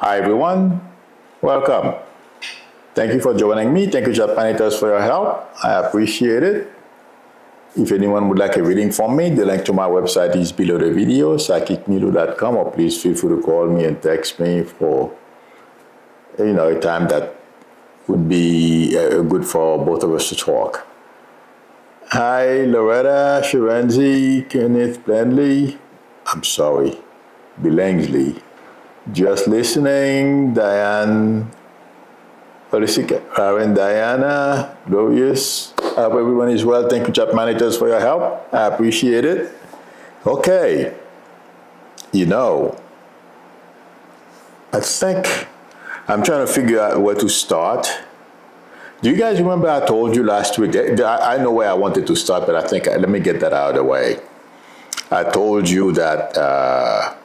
Hi everyone, welcome. Thank you for joining me. Thank you, Japanitas, for your help. I appreciate it. If anyone would like a reading from me, the link to my website is below the video, psychicmilu.com, or please feel free to call me and text me for a time that would be good for both of us to talk. Hi, Loretta, Shirenzi, Kenneth Blandley. I'm sorry, Billingsley. Just listening, Diane, Felicity, Aaron, Diana, Glorious. I hope everyone is well. Thank you, Japanitas, for your help. I appreciate it. Okay. I think I'm trying to figure out where to start. Do you guys remember I told you last week? I know where I wanted to start, but I think let me get that out of the way. I told you that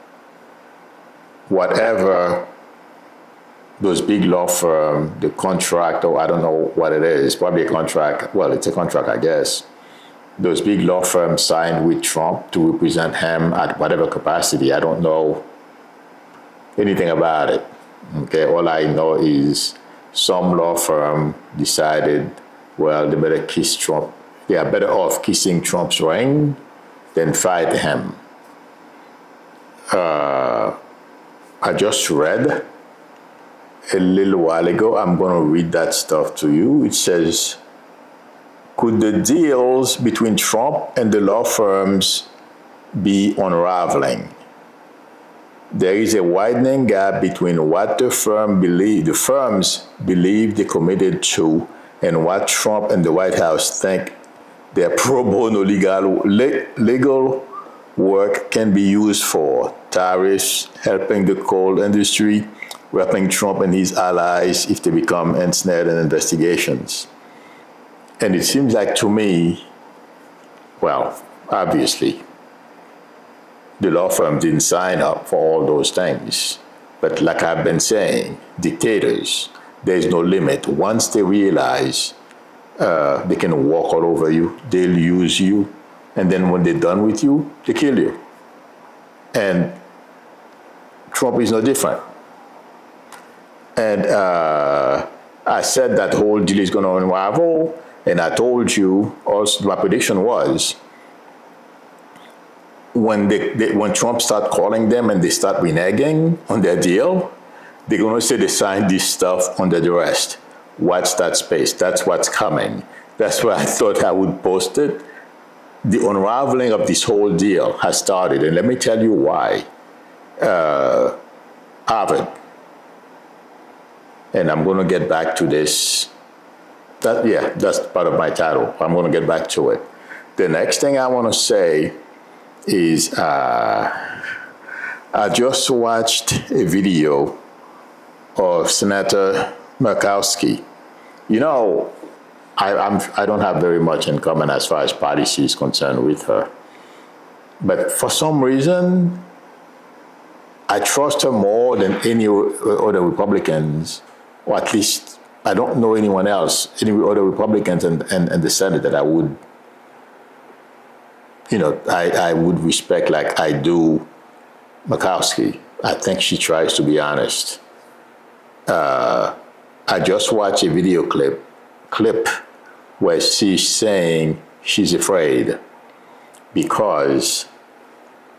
whatever those big law firm, the contract, or I don't know what it is, probably a contract. Well, it's a contract, I guess. Those big law firms signed with Trump to represent him at whatever capacity. I don't know anything about it. Okay, all I know is some law firm decided, well, they better kiss Trump. They are better off kissing Trump's ring than fight him. I just read a little while ago. I'm going to read that stuff to you. It says, could the deals between Trump and the law firms be unraveling? There is a widening gap between what the firms believe they committed to and what Trump and the White House think their pro bono legal work can be used for. Tariffs, helping the coal industry, wrapping Trump and his allies if they become ensnared in investigations. And it seems like to me, well, obviously, the law firm didn't sign up for all those things. But like I've been saying, dictators, there's no limit. Once they realize they can walk all over you, they'll use you, and then when they're done with you, they kill you. And Trump is no different. And I said that whole deal is going to unravel, and I told you, also my prediction was, when Trump start calling them and they start reneging on their deal, they're going to say they signed this stuff under duress. Watch that space. That's what's coming. That's why I thought I would post it. The unraveling of this whole deal has started, and let me tell you why. Harvard, and I'm going to get back to this. That's part of my title. I'm going to get back to it. The next thing I want to say is I just watched a video of Senator Murkowski. I don't have very much in common as far as policy is concerned with her. But for some reason, I trust her more than any other Republicans, or at least I don't know anyone else, any other Republicans in the Senate that I would, I would respect like I do Murkowski. I think she tries to be honest. I just watched a video clip where she's saying she's afraid because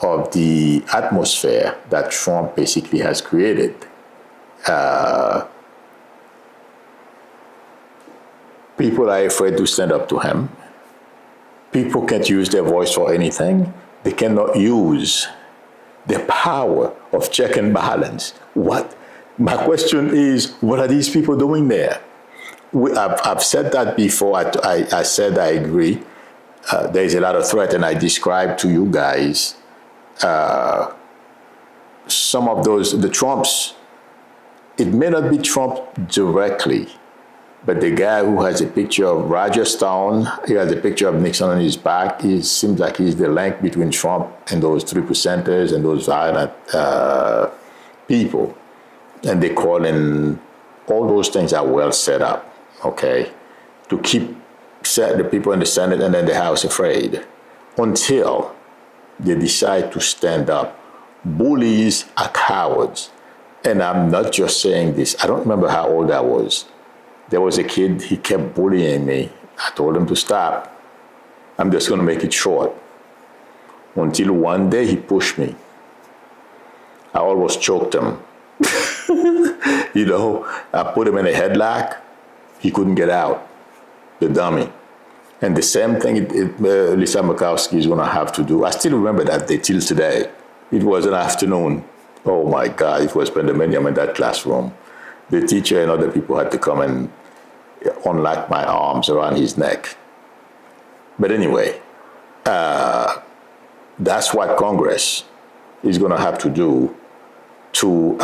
of the atmosphere that Trump basically has created. People are afraid to stand up to him. People can't use their voice for anything. They cannot use the power of check and balance. My question is, what are these people doing there? I've said that before. I said I agree. There's a lot of threat, and I described to you guys some of the Trumps. It may not be Trump directly, but the guy who has a picture of Roger Stone, he has a picture of Nixon on his back. It seems like he's the link between Trump and those 3%ers and those violent people. And they call in, all those things are well set up, okay, to keep the people in the Senate and then the House afraid until they decide to stand up. Bullies are cowards. And I'm not just saying this. I don't remember how old I was. There was a kid, he kept bullying me. I told him to stop. I'm just going to make it short. Until one day he pushed me. I almost choked him. You know, I put him in a headlock. He couldn't get out, the dummy. And the same thing Lisa Murkowski is going to have to do. I still remember that day till today. It was an afternoon. Oh my God, it was pandemonium in that classroom. The teacher and other people had to come and unlock my arms around his neck. But anyway, that's what Congress is going to have to do to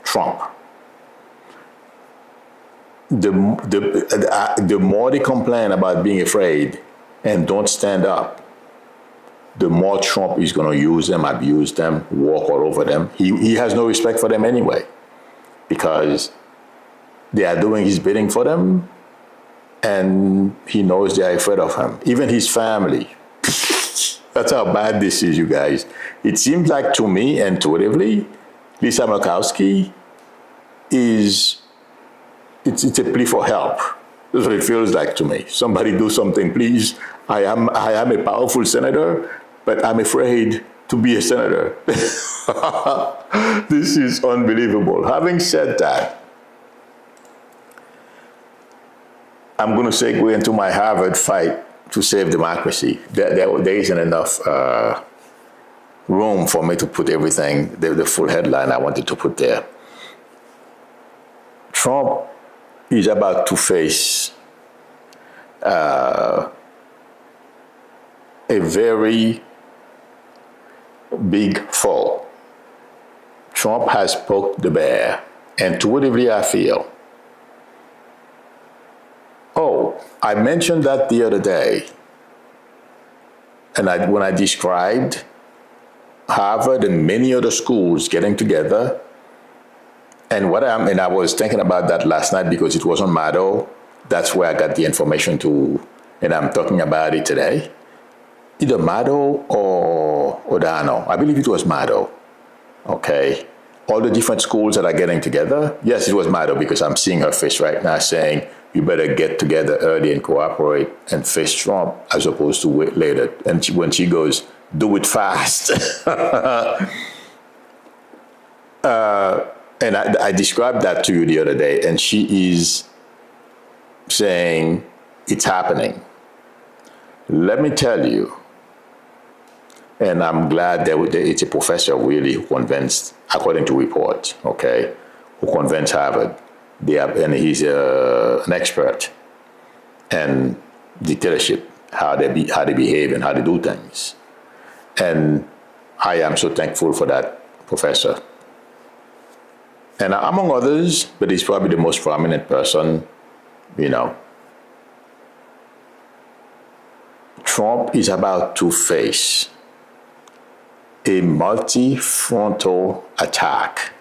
Trump. The more they complain about being afraid and don't stand up, the more Trump is going to use them, abuse them, walk all over them. He has no respect for them anyway, because they are doing his bidding for them, and he knows they are afraid of him. Even his family. That's how bad this is, you guys. It seems like, to me, intuitively, Lisa Murkowski it's a plea for help. That's what it feels like to me. Somebody do something, please. I am a powerful senator, but I'm afraid to be a senator. This is unbelievable. Having said that, I'm going to segue into my Harvard fight to save democracy. There isn't enough room for me to put everything, the full headline I wanted to put there. Trump is about to face a very big foe. Trump has poked the bear. Intuitively, I feel. Oh, I mentioned that the other day, and when I described Harvard and many other schools getting together, and I was thinking about that last night because it was on Mado. That's where I got the information to, and I'm talking about it today. Either Mado or Odano. I believe it was Mado. Okay. All the different schools that are getting together. Yes, it was Mado, because I'm seeing her face right now saying, you better get together early and cooperate and face Trump as opposed to wait later. And when she goes, do it fast. And I described that to you the other day, and she is saying it's happening. Let me tell you, and I'm glad that it's a professor really who convinced, according to reports, okay, who convinced Harvard. And he's an expert in dictatorship, how they behave and how they do things. And I am so thankful for that professor. And among others, but he's probably the most prominent person, you know. Trump is about to face a multi-frontal attack,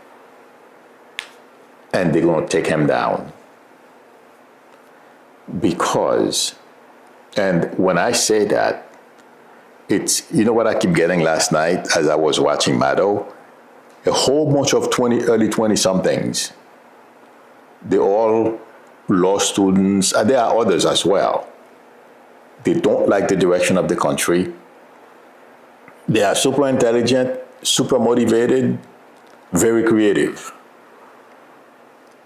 and they're going to take him down. Because, and when I say that, it's, you know what I keep getting last night as I was watching Mado? A whole bunch of early 20-somethings. They're all law students, and there are others as well. They don't like the direction of the country. They are super intelligent, super motivated, very creative.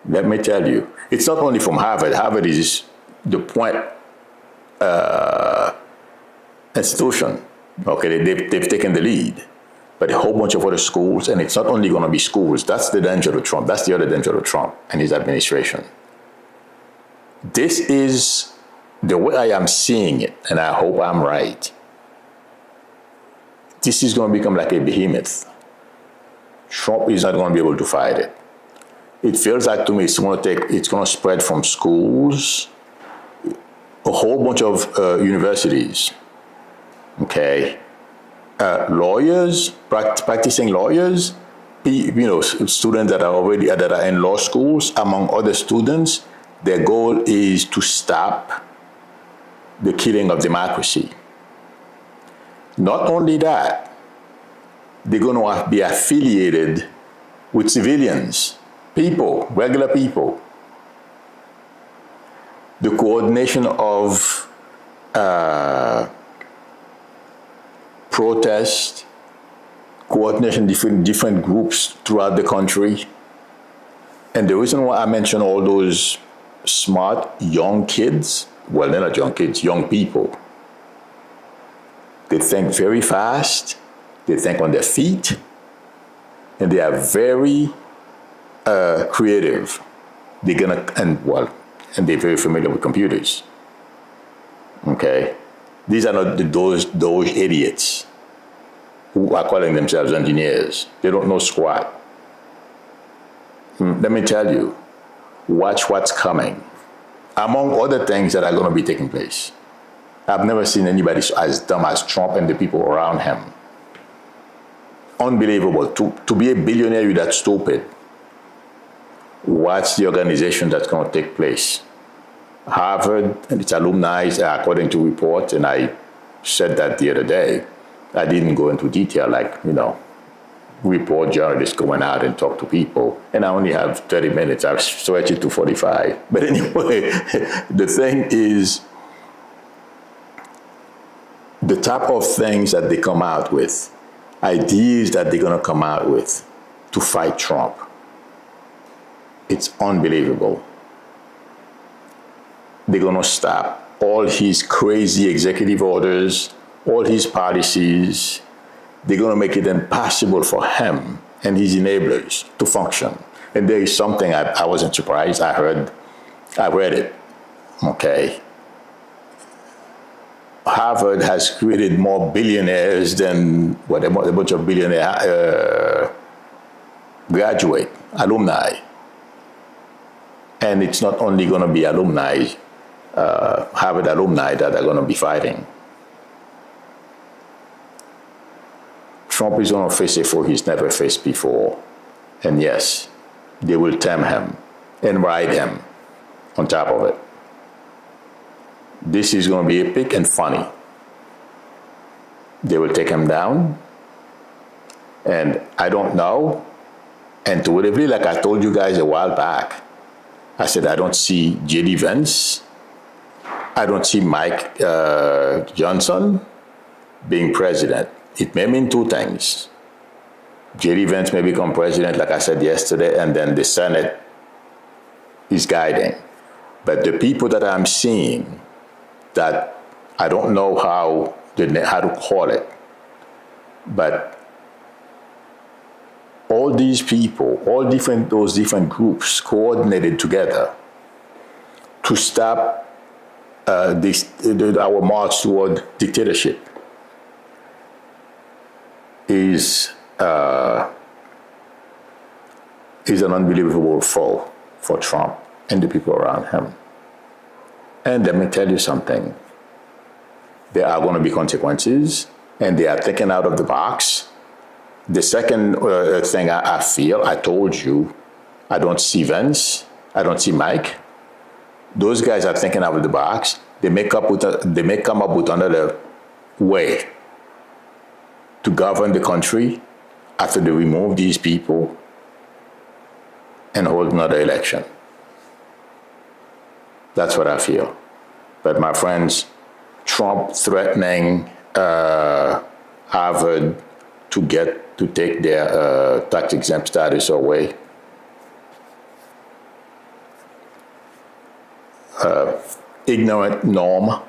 Let me tell you, it's not only from Harvard. Harvard is the point institution. Okay, they've taken the lead. But a whole bunch of other schools, and it's not only going to be schools. That's the danger to Trump. That's the other danger to Trump and his administration. This is the way I am seeing it, and I hope I'm right. This is going to become like a behemoth. Trump is not going to be able to fight it. It feels like to me it's going to spread from schools, a whole bunch of universities, okay? Lawyers, practicing lawyers, you know, students that are in law schools, among other students, their goal is to stop the killing of democracy. Not only that, they're going to be affiliated with civilians, people, regular people. The coordination of protest, coordination different groups throughout the country. And the reason why I mention all those smart young kids, well, they're not young kids, young people. They think very fast, they think on their feet, and they are very creative. And they're very familiar with computers. Okay? These are not those idiots who are calling themselves engineers. They don't know squat. Let me tell you, watch what's coming. Among other things that are going to be taking place. I've never seen anybody as dumb as Trump and the people around him. Unbelievable. To be a billionaire, you're that stupid. Watch the organization that's going to take place. Harvard and its alumni, according to reports, and I said that the other day, I didn't go into detail, report journalists going out and talk to people, and I only have 30 minutes. I've stretched it to 45. But anyway, the thing is, the type of things that they come out with, ideas that they're going to come out with to fight Trump, it's unbelievable. They're going to stop all his crazy executive orders, all his policies. They're going to make it impossible for him and his enablers to function. And there is something I wasn't surprised. I read it. Okay. Harvard has created more billionaires than a bunch of billionaire graduate, alumni. And it's not only going to be alumni, Harvard alumni that are going to be fighting. Trump is going to face a foe he's never faced before. And yes, they will tempt him and ride him on top of it. This is going to be epic and funny. They will take him down. And I don't know. Intuitively, like I told you guys a while back, I said I don't see J.D. Vance. I don't see Mike Johnson being president. It may mean two things. J.D. Vance may become president, like I said yesterday, and then the Senate is guiding. But the people that I'm seeing, that I don't know how to call it, but all these people, those different groups coordinated together to stop our march toward dictatorship is an unbelievable foe for Trump and the people around him. And let me tell you something. There are going to be consequences, and they are thinking out of the box. The second thing I feel, I told you, I don't see Vance, I don't see Mike. Those guys are thinking out of the box. They may come up with another way to govern the country after they remove these people and hold another election. That's what I feel. But my friends, Trump threatening Harvard to take their tax-exempt status away. Ignorant Norm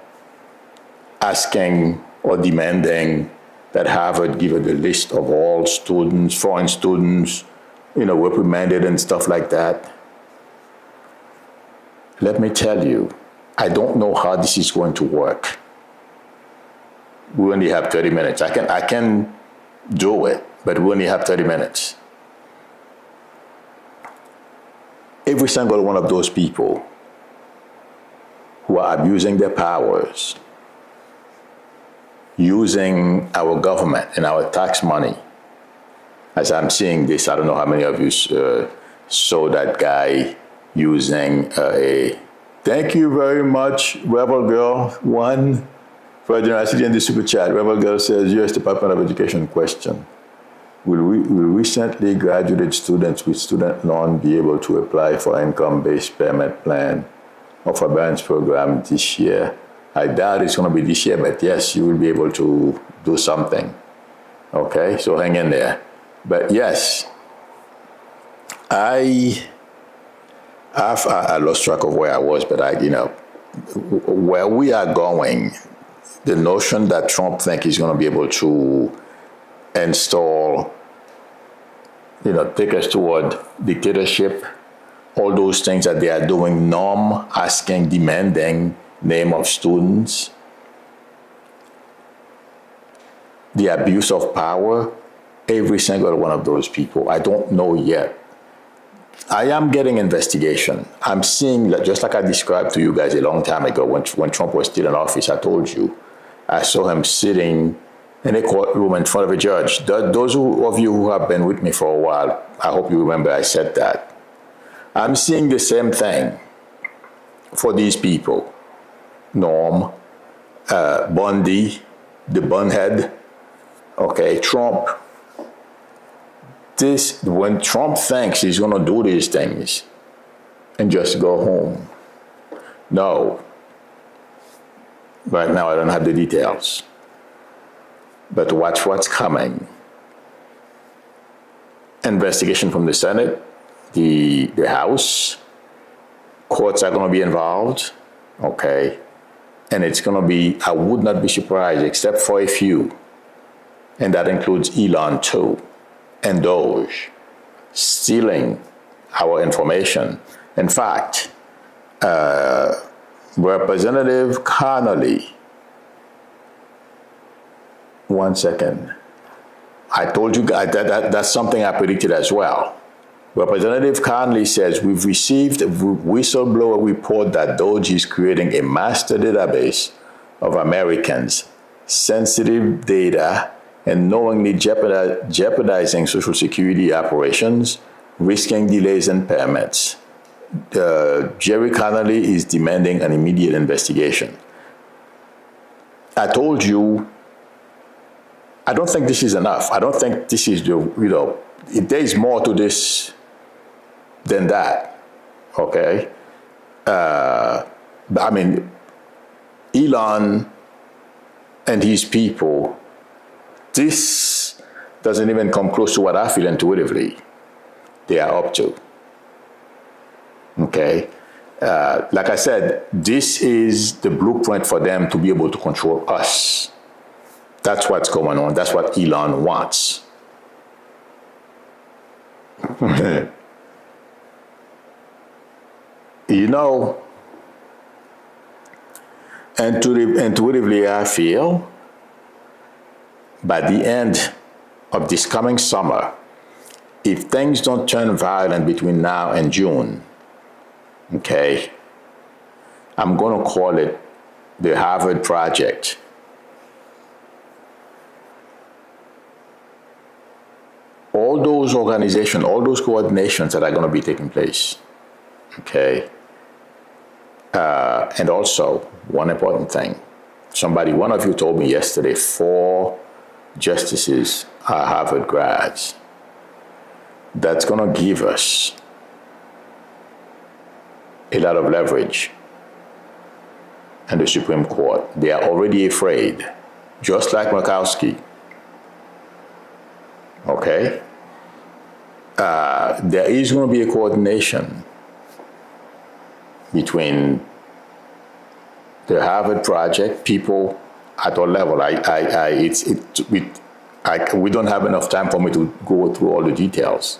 asking or demanding that Harvard give her the list of all students, foreign students, reprimanded and stuff like that. Let me tell you, I don't know how this is going to work. We only have 30 minutes. I can do it, but we only have 30 minutes. Every single one of those people who are abusing their powers, using our government and our tax money, as I'm seeing this, I don't know how many of you saw that guy using thank you very much, Rebel Girl 1, for generosity in the super chat. Rebel Girl says, U.S. Department of Education question. Will recently graduated students with student loan be able to apply for income-based payment plan or forbearance program this year? I doubt it's going to be this year, but yes, you will be able to do something. Okay, so hang in there. But yes, I lost track of where I was, but where we are going, the notion that Trump thinks he's going to be able to install, take us toward dictatorship, all those things that they are doing, norm, asking, demanding, name of students, the abuse of power, every single one of those people. I don't know yet. I am getting investigation. I'm seeing, just like I described to you guys a long time ago when Trump was still in office, I told you, I saw him sitting in a courtroom in front of a judge. Those of you who have been with me for a while, I hope you remember I said that. I'm seeing the same thing for these people. Norm, Bondi, the bunhead, okay, Trump. When Trump thinks he's going to do these things and just go home, no. Right now, I don't have the details. But watch what's coming. Investigation from the Senate, the House, courts are going to be involved, okay? And it's going to be, I would not be surprised, except for a few, and that includes Elon too, and Doge, stealing our information. In fact, Representative Connolly, one second. I told you guys that's something I predicted as well. Representative Connolly says, we've received a whistleblower report that Doge is creating a master database of Americans' sensitive data and knowingly jeopardizing Social Security operations, risking delays in payments. Jerry Connolly is demanding an immediate investigation. I told you, I don't think this is enough. I don't think this is there is more to this than that, okay? I mean, Elon and his people, this doesn't even come close to what I feel intuitively they are up to, okay? Like I said, this is the blueprint for them to be able to control us. That's what's going on. That's what Elon wants. Intuitively, I feel by the end of this coming summer, if things don't turn violent between now and June, okay, I'm going to call it the Harvard Project. All those organizations, all those coordinations that are going to be taking place, okay? And also, one important thing. One of you told me yesterday, 4 justices are Harvard grads. That's going to give us a lot of leverage in the Supreme Court. They are already afraid, just like Murkowski. Okay? There is going to be a coordination between the Harvard Project, people at all level. We don't have enough time for me to go through all the details.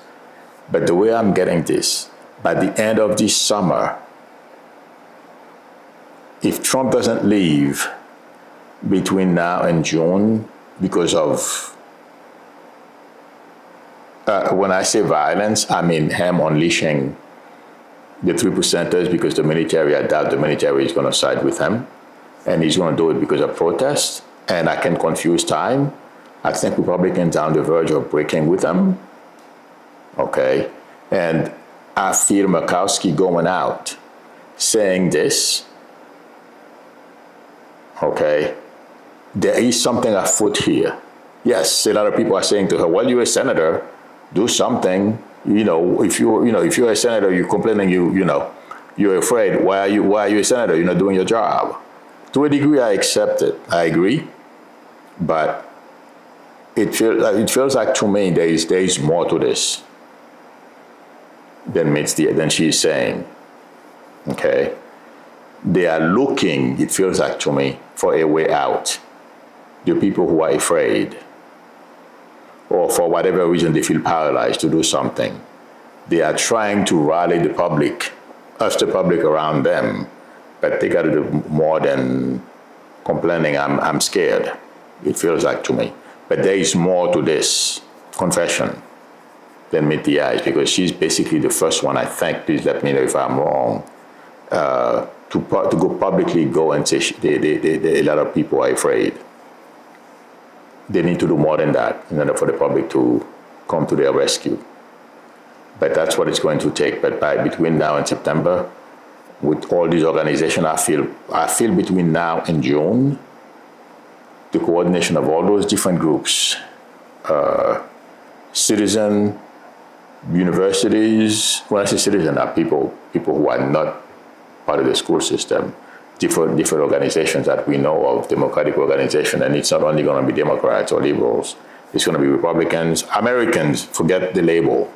But the way I'm getting this, by the end of this summer, if Trump doesn't leave between now and June because of, when I say violence, I mean him unleashing the 3%ers because the military, I doubt the military is going to side with him. And he's going to do it because of protest. And I can confuse time. I think Republicans are on the verge of breaking with him. Okay. And I feel Murkowski going out saying this. Okay. There is something afoot here. Yes, a lot of people are saying to her, well, you're a senator, do something. If you're a senator, you're complaining, you're afraid. Why are you a senator? You're not doing your job. To a degree, I accept it. I agree. But it feels like to me there is more to this than she's saying. Okay? They are looking, it feels like to me, for a way out. The people who are afraid, or for whatever reason they feel paralyzed to do something, they are trying to rally the public around them, but they got to do more than complaining, I'm scared, it feels like to me. But there is more to this confession than meet the eyes, because she's basically the first one, I think, please let me know if I'm wrong, to go publicly and say a lot of people are afraid. They need to do more than that in order for the public to come to their rescue. But that's what it's going to take. But between now and September, with all these organizations, I feel between now and June, the coordination of all those different groups, citizen, universities, when I say citizen, are people who are not part of the school system, different organizations that we know of, democratic organizations, and it's not only going to be Democrats or liberals, it's going to be Republicans, Americans, forget the label,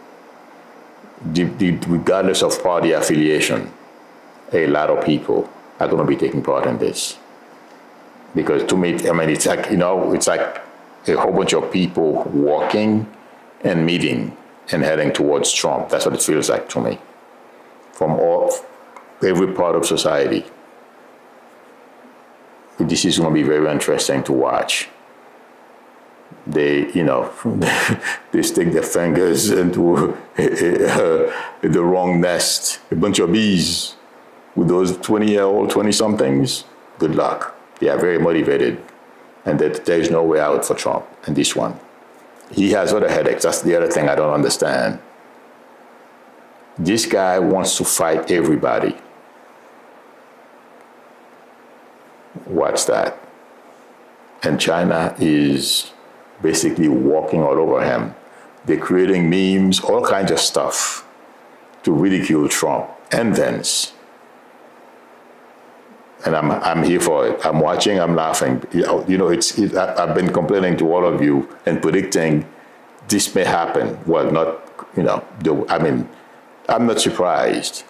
regardless of party affiliation, a lot of people are going to be taking part in this. Because to me, it's like, it's like a whole bunch of people walking and meeting and heading towards Trump. That's what it feels like to me, from every part of society. This is going to be very interesting to watch. They, they stick their fingers into the wrong nest, a bunch of bees with those 20-somethings. Good luck. They are very motivated, and that there is no way out for Trump in this one. He has other headaches. That's the other thing I don't understand. This guy wants to fight everybody. Watch that. And China is basically walking all over him. They're creating memes, all kinds of stuff to ridicule Trump and Vance. And I'm here for it. I'm watching, I'm laughing. I've been complaining to all of you and predicting this may happen. Well, I'm not surprised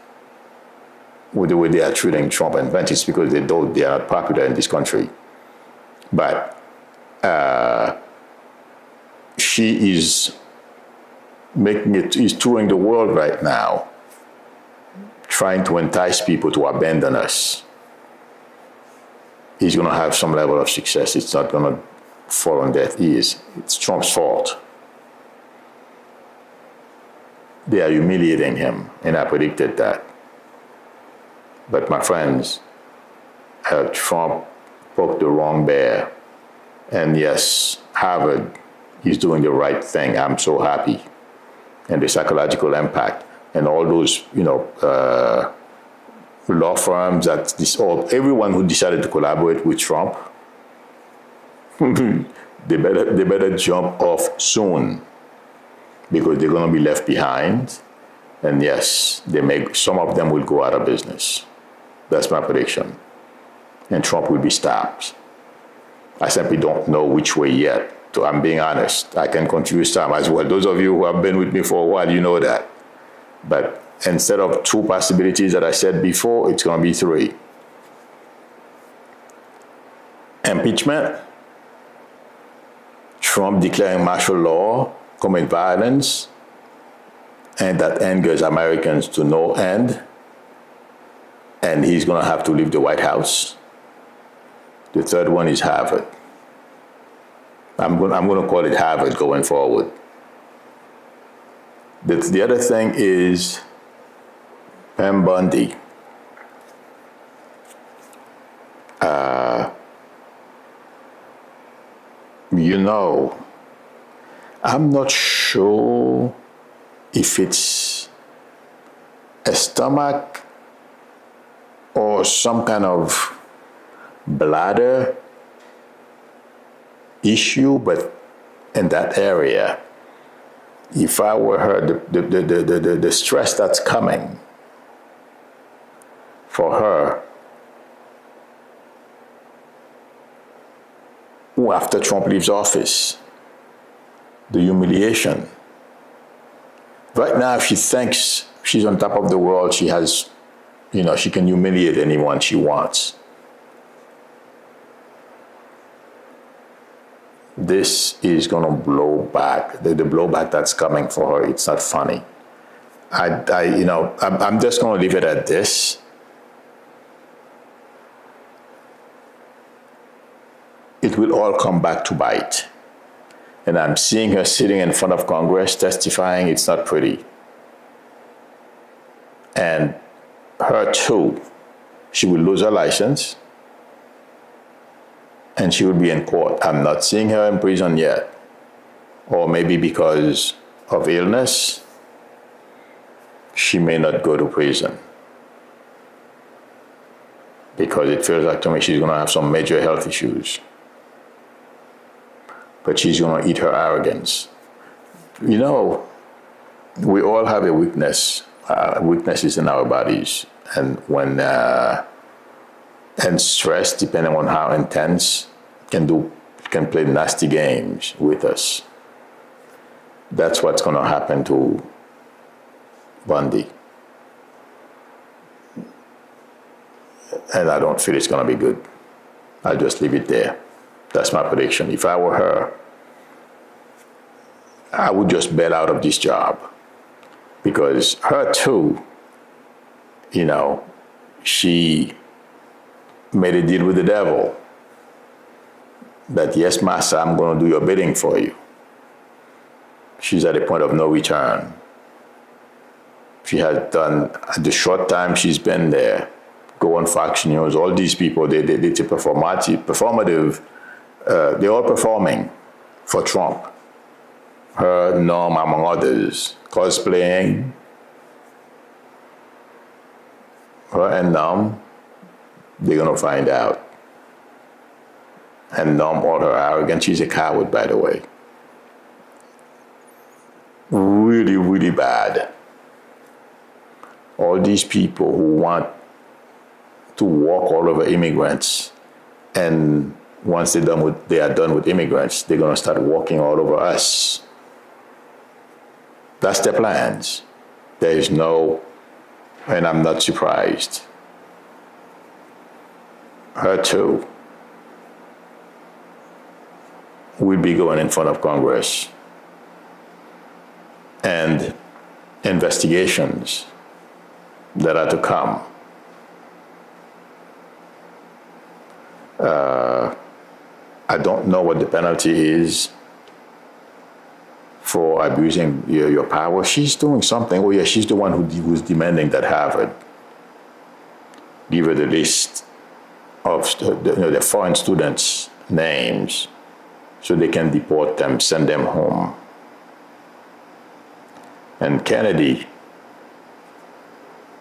with the way they are treating Trump and Vance. It's because they are not popular in this country. But she is touring the world right now, trying to entice people to abandon us. He's going to have some level of success. It's not going to fall on deaf ears. It's Trump's fault. They are humiliating him, and I predicted that. But my friends, Trump poked the wrong bear. And yes, Harvard is doing the right thing. I'm so happy. And the psychological impact and all those, law firms everyone who decided to collaborate with Trump, they better jump off soon, because they're going to be left behind. And yes, some of them will go out of business. That's my prediction. And Trump will be stopped. I simply don't know which way yet. So I'm being honest. I can confuse time as well. Those of you who have been with me for a while, you know that. But instead of 2 possibilities that I said before, it's going to be 3. Impeachment, Trump declaring martial law, commit violence, and that angers Americans to no end, and he's going to have to leave the White House. The third one is Harvard. I'm going to call it Harvard going forward. The other thing is PM Bondi. I'm not sure if it's a stomach or some kind of bladder issue, but in that area, if I were her, the stress that's coming for her after Trump leaves office, the humiliation. Right now, if she thinks she's on top of the world, she has, she can humiliate anyone she wants. This is going to blow back. The blowback that's coming for her, it's not funny. I'm just going to leave it at this. It will all come back to bite. And I'm seeing her sitting in front of Congress testifying. It's not pretty. And her too, she will lose her license and she will be in court. I'm not seeing her in prison yet. Or maybe because of illness, she may not go to prison. Because it feels like to me she's going to have some major health issues. But she's going to eat her arrogance. We all have a weakness, weaknesses in our bodies. And when, and stress, depending on how intense, can play nasty games with us. That's what's going to happen to Bondi. And I don't feel it's going to be good. I'll just leave it there. That's my prediction. If I were her, I would just bail out of this job. Because her too, she made a deal with the devil. That, yes, master, I'm going to do your bidding for you. She's at a point of no return. She has done, the short time she's been there, go on Fox News, all these people, it's a performative, they're all performing for Trump. Her, Norm, among others, cosplaying. Her and Norm, they're going to find out. And Norm, all her arrogance, she's a coward, by the way. Really, really bad. All these people who want to walk all over immigrants, and once they are done with immigrants, they're going to start walking all over us. That's their plans. There is no, and I'm not surprised. Her too will be going in front of Congress. And investigations that are to come. I don't know what the penalty is for abusing your power. She's doing something. Oh yeah, she's the one who's demanding that Harvard give her the list of the foreign students' names so they can deport them, send them home. And Kennedy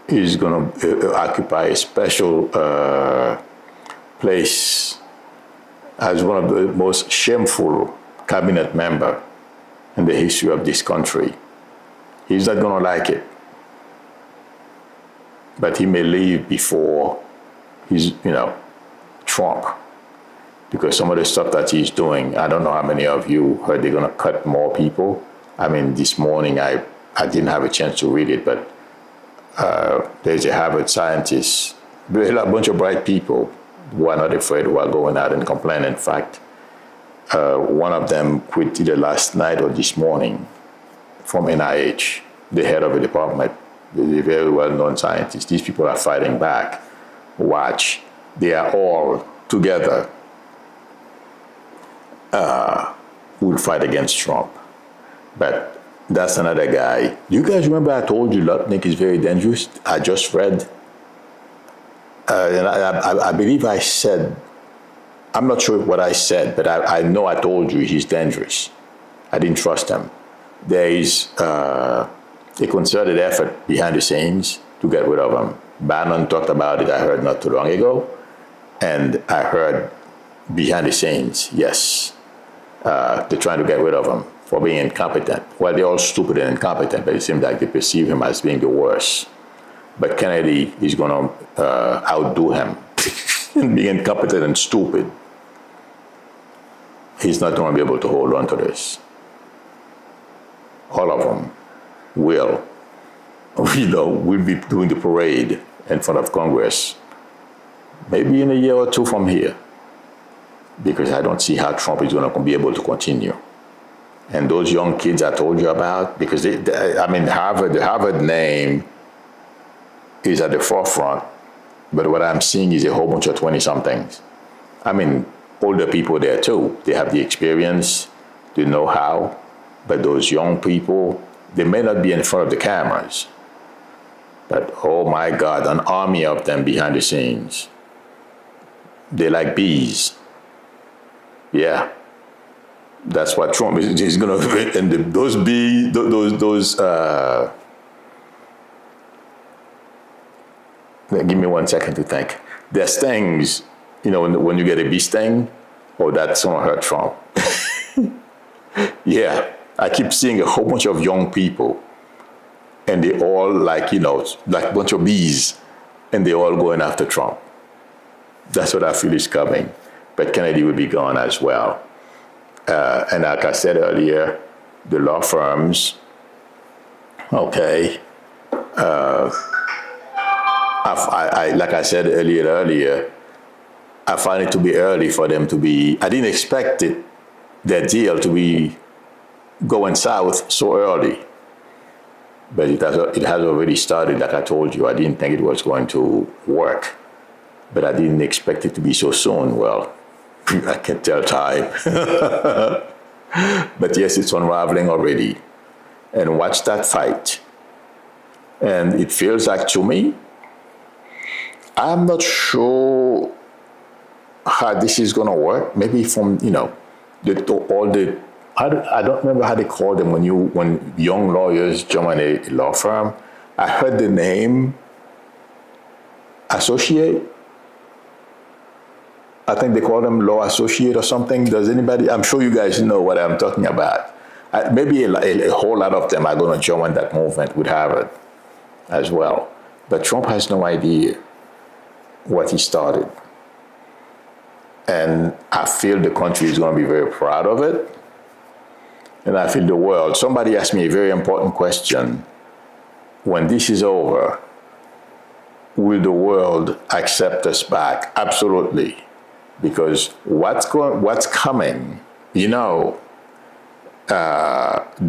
is going to occupy a special place as one of the most shameful cabinet members in the history of this country. He's not going to like it. But he may leave before he's, Trump. Because some of the stuff that he's doing, I don't know how many of you heard they're going to cut more people. I mean, this morning I didn't have a chance to read it, but there's a Harvard scientist, a bunch of bright people who are not afraid, who are going out and complaining. In fact, one of them quit either last night or this morning from NIH, the head of the department, the very well-known scientist. These people are fighting back. Watch. They are all together who will fight against Trump. But that's another guy. Do you guys remember I told you Lutnick is very dangerous? I just read, and I believe I said, I'm not sure what I said, but I know I told you he's dangerous. I didn't trust him. There is a concerted effort behind the scenes to get rid of him. Bannon talked about it, I heard not too long ago. And I heard behind the scenes, yes. They're trying to get rid of him for being incompetent. Well, they're all stupid and incompetent, but it seems like they perceive him as being the worst. But Kennedy is going to outdo him in being incompetent and stupid. He's not going to be able to hold on to this. All of them will. We'll be doing the parade in front of Congress, maybe in a year or two from here, because I don't see how Trump is going to be able to continue. And those young kids I told you about, because the Harvard name is at the forefront, but what I'm seeing is a whole bunch of 20-somethings. Older people there too. They have the experience, the know-how, but those young people, they may not be in front of the cameras, but oh my God, an army of them behind the scenes. They're like bees. Yeah. That's what Trump is going to, and those bees, give me 1 second to think. Their stings, when you get a bee sting, that's going to hurt Trump. Yeah, I keep seeing a whole bunch of young people, and they all like a bunch of bees, and they all going after Trump. That's what I feel is coming. But Kennedy will be gone as well. And like I said earlier, the law firms, okay, like I said earlier, I find it to be early for them to be, I didn't expect their deal to be going south so early. But it has already started, like I told you. I didn't think it was going to work, but I didn't expect it to be so soon. Well, I can tell time. But yes, it's unraveling already. And watch that fight. And it feels like, to me, I'm not sure how this is going to work. Maybe from, I don't remember how they call them when young lawyers join a law firm. I heard the name associate. I think they call them law associate or something. Does anybody? I'm sure you guys know what I'm talking about. Maybe a whole lot of them are going to join that movement with Harvard as well. But Trump has no idea what he started. And I feel the country is going to be very proud of it. And I feel the world. Somebody asked me a very important question. When this is over, will the world accept us back? Absolutely. Because what's coming, the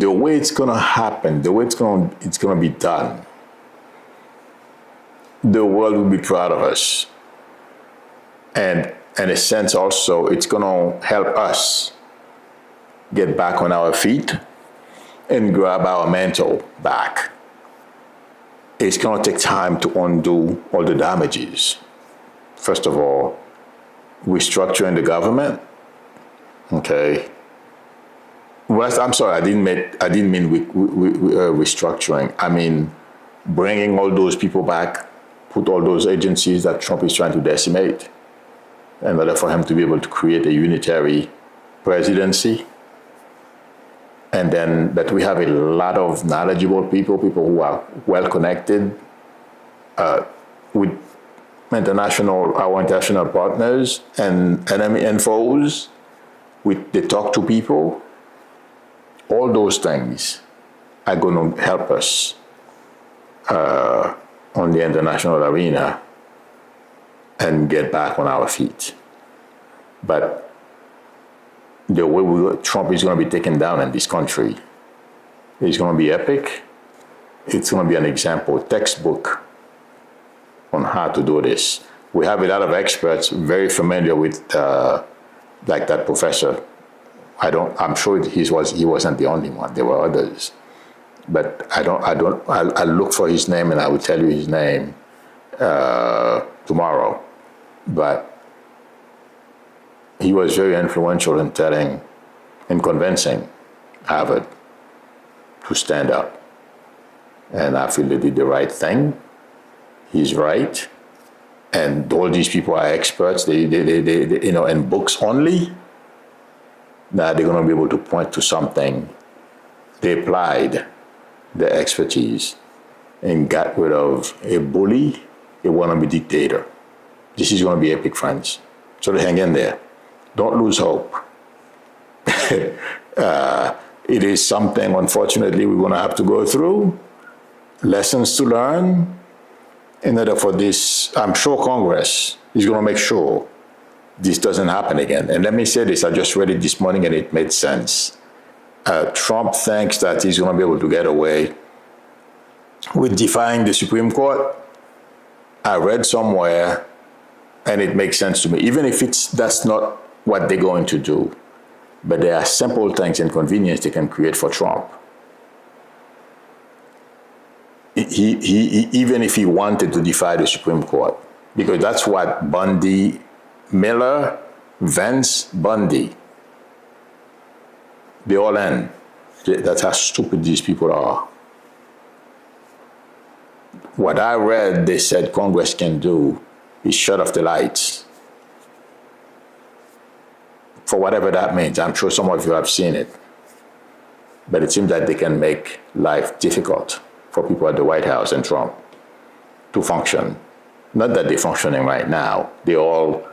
way it's going to happen, the way it's going to be done, the world will be proud of us. And in a sense also, it's going to help us get back on our feet and grab our mantle back. It's going to take time to undo all the damages. First of all, restructuring the government. Okay. Well, I'm sorry, I didn't mean restructuring. I mean bringing all those people back, put all those agencies that Trump is trying to decimate, in order for him to be able to create a unitary presidency. And then that we have a lot of knowledgeable people who are well connected with our international partners and enemy and foes. They talk to people. All those things are going to help us on the international arena and get back on our feet. But the way Trump is going to be taken down in this country is going to be epic. It's going to be an example, textbook on how to do this. We have a lot of experts very familiar with, like that professor. I'm sure he wasn't the only one. There were others, but I'll look for his name and I will tell you his name tomorrow. But he was very influential in telling and convincing Harvard to stand up. And I feel they did the right thing. He's right. And all these people are experts. They in books only, Now they're going to be able to point to something. They applied their expertise and got rid of a bully, a wannabe dictator. This is going to be epic, friends. So hang in there. Don't lose hope. It is something, unfortunately, we're going to have to go through. Lessons to learn. In order for this, I'm sure Congress is going to make sure this doesn't happen again. And let me say this, I just read it this morning and it made sense. Trump thinks that he's going to be able to get away with defying the Supreme Court. I read somewhere, and it makes sense to me, even if that's not what they're going to do. But there are simple things and convenience they can create for Trump. He even if he wanted to defy the Supreme Court, because that's what Bondi, Miller, Vance, Bondi, they all end. That's how stupid these people are. What I read, they said Congress can do is shut off the lights. For whatever that means. I'm sure some of you have seen it. But it seems that they can make life difficult for people at the White House and Trump to function. Not that they're functioning right now. They all,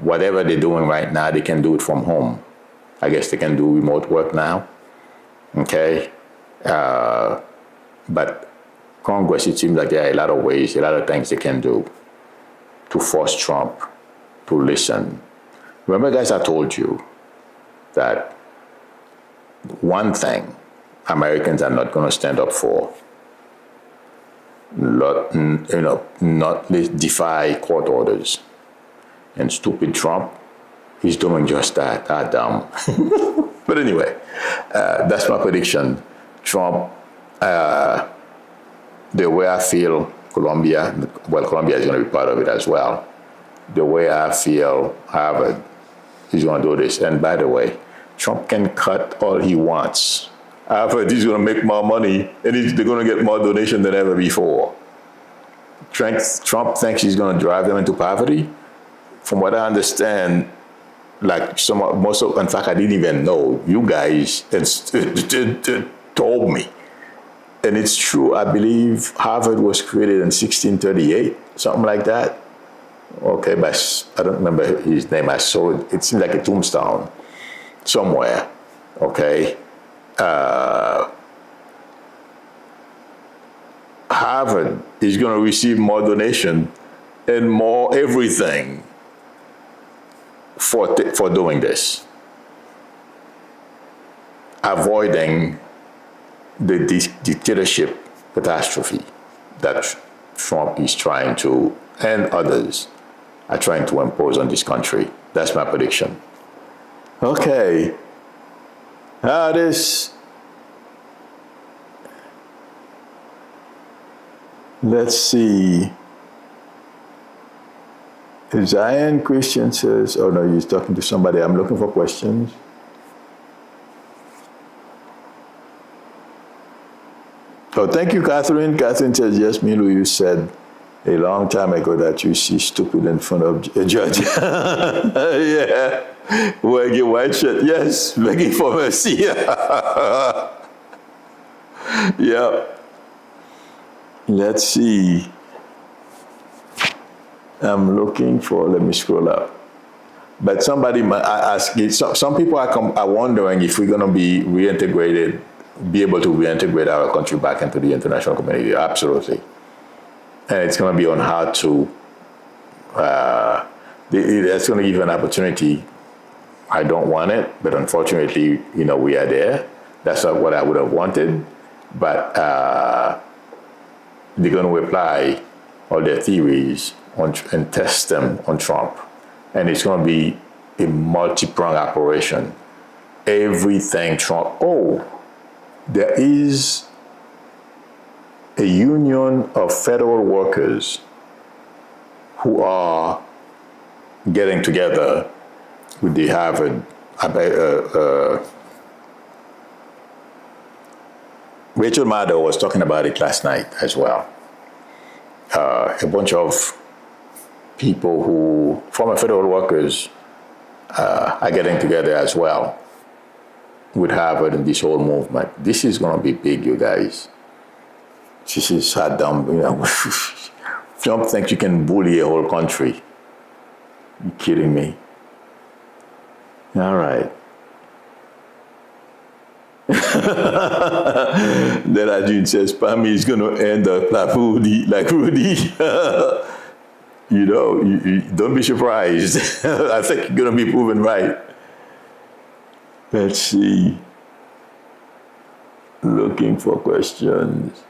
whatever they're doing right now, they can do it from home. I guess they can do remote work now. Okay? But Congress, it seems like there are a lot of ways, a lot of things they can do to force Trump to listen. Remember, guys, I told you that one thing Americans are not going to stand up for, not defy court orders. And stupid Trump, he's doing just that. Dumb. But anyway, that's my prediction. Trump, the way I feel Colombia is going to be part of it as well. The way I feel Harvard is going to do this. And by the way, Trump can cut all he wants. Harvard is going to make more money, and they're going to get more donation than ever before. Trump thinks he's going to drive them into poverty. From what I understand, in fact, I didn't even know. You guys told me. And it's true, I believe Harvard was created in 1638, something like that. Okay, but I don't remember his name. I saw it. It seemed like a tombstone somewhere. Okay. Harvard is going to receive more donation and more everything for doing this, avoiding the dictatorship catastrophe that Trump is trying to, and others are trying to impose on this country. That's my prediction. Okay. Let's see. Zion Christian says, oh no, he's talking to somebody. I'm looking for questions. Oh, thank you, Catherine. Catherine says, yes, Milu, you said a long time ago that you see stupid in front of a judge. Yeah. Wearing white shirt. Yes, begging for mercy. Yeah. Let's see. I'm looking for, let me scroll up. But somebody might ask, some people are wondering if we're going to be be able to reintegrate our country back into the international community. Absolutely. And it's going to be on how to, that's going to give you an opportunity. I don't want it, but unfortunately, we are there. That's not what I would have wanted. But they're going to apply all their theories and test them on Trump. And it's going to be a multi-pronged operation. Everything Trump, there is a union of federal workers who are getting together with the Harvard. Rachel Maddow was talking about it last night as well. A bunch of people former federal workers are getting together as well with Harvard and this whole movement. This is going to be big, you guys. This is Saddam, you know. Trump thinks you can bully a whole country. You kidding me? All right. Then Ajun says, Pami is going to end up like Rudy. You know, you don't be surprised. I think you're going to be proven right. Let's see. Looking for questions.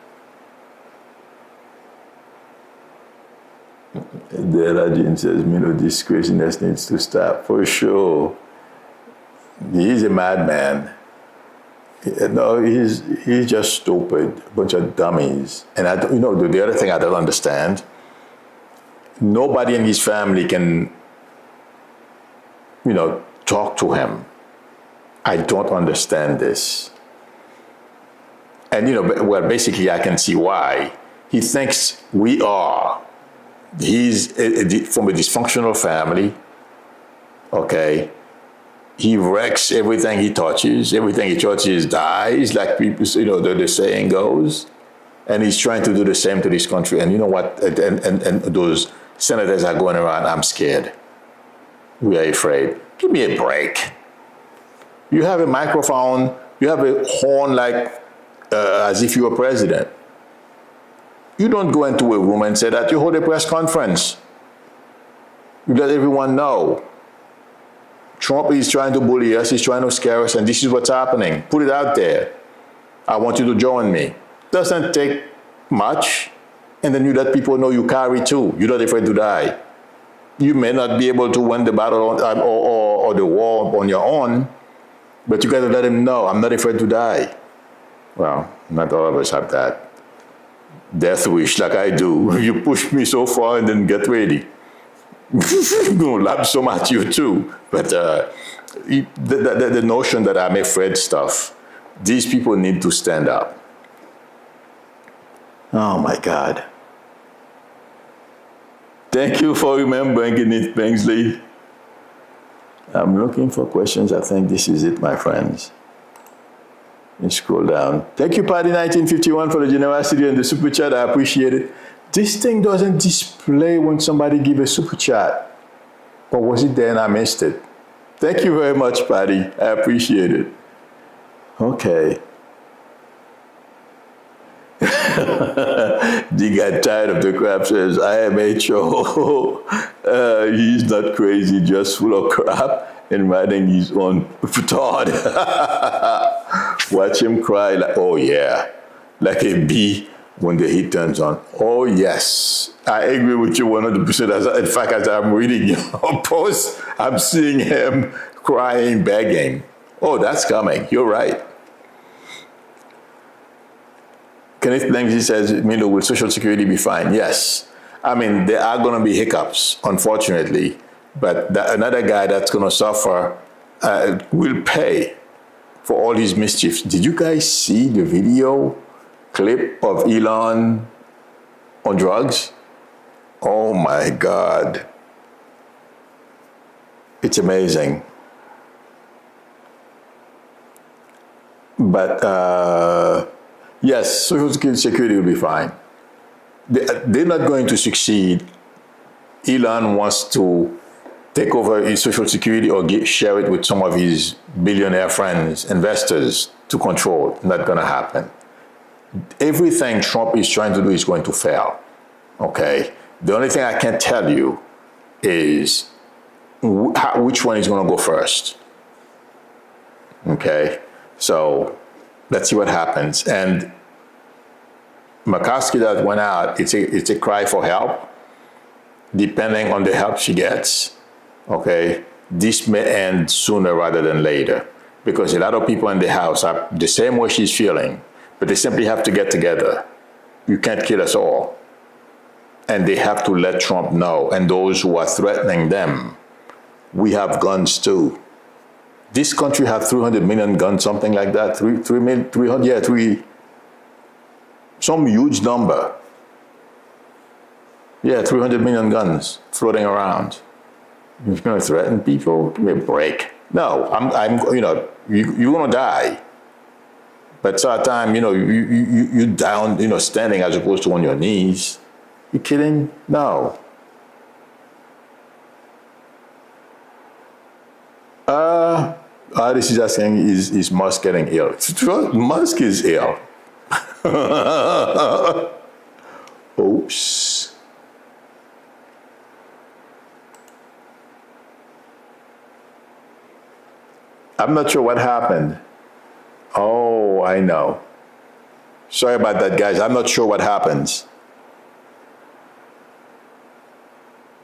Then Ajun says, this craziness needs to stop. For sure. He's a madman. No, he's just stupid, a bunch of dummies. And the other thing I don't understand, nobody in his family can, talk to him. I don't understand this. And, basically I can see why. He thinks he's from a dysfunctional family, okay? He wrecks everything he touches. Everything he touches dies, like people, the saying goes. And he's trying to do the same to this country. And you know what? And those senators are going around, I'm scared. We are afraid. Give me a break. You have a microphone. You have a horn as if you were president. You don't go into a room and say that. You hold a press conference. You let everyone know. Trump is trying to bully us, he's trying to scare us, and this is what's happening. Put it out there. I want you to join me. Doesn't take much, and then you let people know you carry too. You're not afraid to die. You may not be able to win the battle or the war on your own, but you got to let them know, I'm not afraid to die. Well, not all of us have that death wish like I do. You push me so far and then get ready. I'm going to laugh so much at you too. But the notion that I'm afraid stuff, these people need to stand up. Oh my God. Thank you for remembering it, Bingsley. I'm looking for questions. I think this is it, my friends. Let's scroll down. Thank you, Paddy1951, for the generosity and the super chat. I appreciate it. This thing doesn't display when somebody gives a super chat. Or was it there and I missed it? Thank you very much, Patty. I appreciate it. Okay. He got tired of the crap, says, I am HO. He's not crazy, just full of crap and writing his own thought. Watch him cry like, oh yeah, like a bee when the heat turns on. Oh yes, I agree with you 100%. In fact, as I'm reading your post, I'm seeing him crying, begging. Oh, that's coming. You're right. Kenneth Blanksy says, will Social Security be fine? Yes. I mean, there are going to be hiccups, unfortunately, but another guy that's going to suffer will pay for all his mischiefs. Did you guys see the video clip of Elon on drugs? Oh my God. It's amazing. But yes, Social Security will be fine. They're not going to succeed. Elon wants to take over his Social Security or share it with some of his billionaire friends, investors to control. Not going to happen. Everything Trump is trying to do is going to fail. Okay? The only thing I can tell you is which one is going to go first. Okay? So let's see what happens. And Murkowski that went out, it's a cry for help. Depending on the help she gets, okay, this may end sooner rather than later. Because a lot of people in the House are the same way she's feeling, but they simply have to get together. You can't kill us all. And they have to let Trump know, and those who are threatening them, we have guns too. This country has 300 million guns, something like that. 300, yeah, some huge number. Yeah, 300 million guns floating around. You're going to threaten people? Give me a break. No, you're going to die. But sometimes, you down, standing as opposed to on your knees. You kidding? No. This is asking, is Musk getting ill? Musk is ill. Oops. I'm not sure what happened. Oh, I know. Sorry about that, guys. I'm not sure what happens.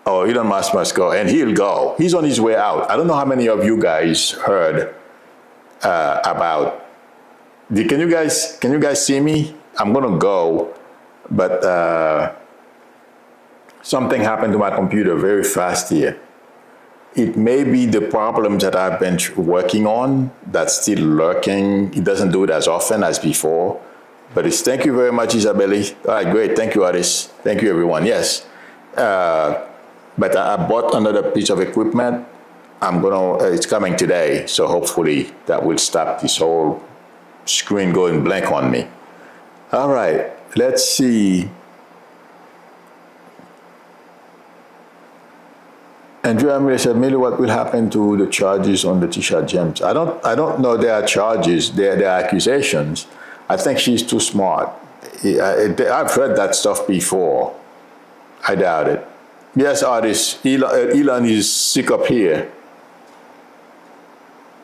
Oh, Elon Musk must go, and he'll go. He's on his way out. I don't know how many of you guys heard about. Can you guys see me? I'm gonna go, but something happened to my computer very fast here. It may be the problems that I've been working on that's still lurking. It doesn't do it as often as before. But thank you very much, Isabelle. All right, great. Thank you, Aris. Thank you, everyone. Yes. But I bought another piece of equipment. It's coming today. So hopefully that will stop this whole screen going blank on me. All right, let's see. Andrew Amir said, Millie, what will happen to the charges on the Tisha James? I don't know there are charges, there are accusations. I think she's too smart. I've heard that stuff before. I doubt it. Yes, artist, Elon is sick up here.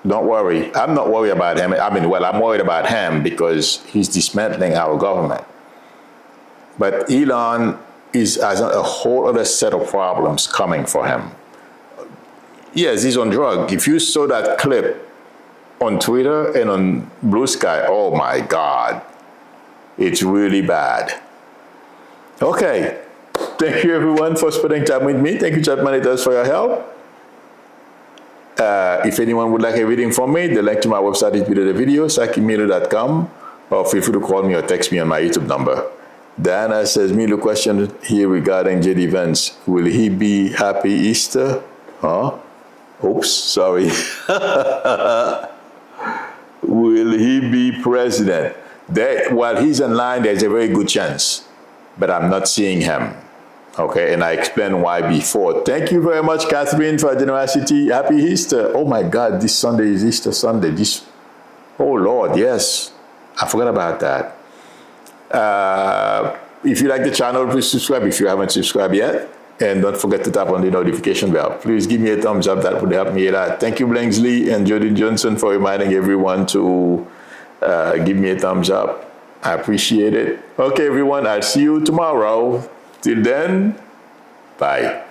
Don't worry. I'm not worried about him. I'm worried about him because he's dismantling our government. But Elon has a whole other set of problems coming for him. Yes, he's on drugs. If you saw that clip on Twitter and on Blue Sky, oh my God, it's really bad. Okay, thank you everyone for spending time with me. Thank you, chat monitors, for your help. If anyone would like a reading from me, the link to my website is below the video, sakimilo.com, or feel free to call me or text me on my YouTube number. Diana says, Milo, question here regarding J.D. Vance. Will he be happy Easter? Huh? Oops, sorry. Will he be president? While he's in line, there's a very good chance, but I'm not seeing him. Okay, and I explained why before. Thank you very much, Catherine, for your generosity. Happy Easter. Oh my God, this Sunday is Easter Sunday. Oh Lord, yes. I forgot about that. If you like the channel, please subscribe if you haven't subscribed yet. And don't forget to tap on the notification bell. Please give me a thumbs up. That would help me a lot. Thank you, Blingsley and Jody Johnson, for reminding everyone to give me a thumbs up. I appreciate it. Okay, everyone, I'll see you tomorrow. Till then, bye.